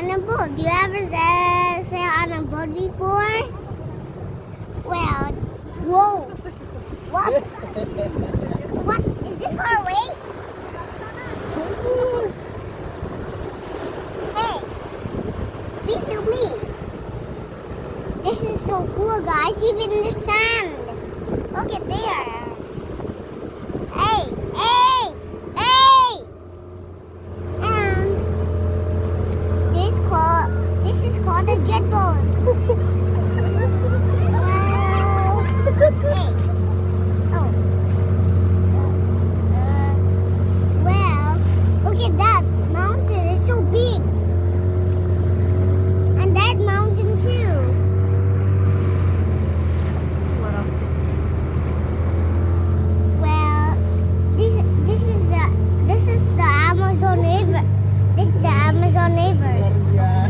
on a boat. You ever sail on a boat before? Well, whoa. What? What? Is this far away? Hey, look at me. This is so cool, guys. Even the sand. Look at there. Hey, hey, hey. This is called a jet boat. Wow. Hey. Oh. Well, look at that mountain. It's so big. And that mountain too. Well, this is the Amazon River. This is the Amazon River. Yeah.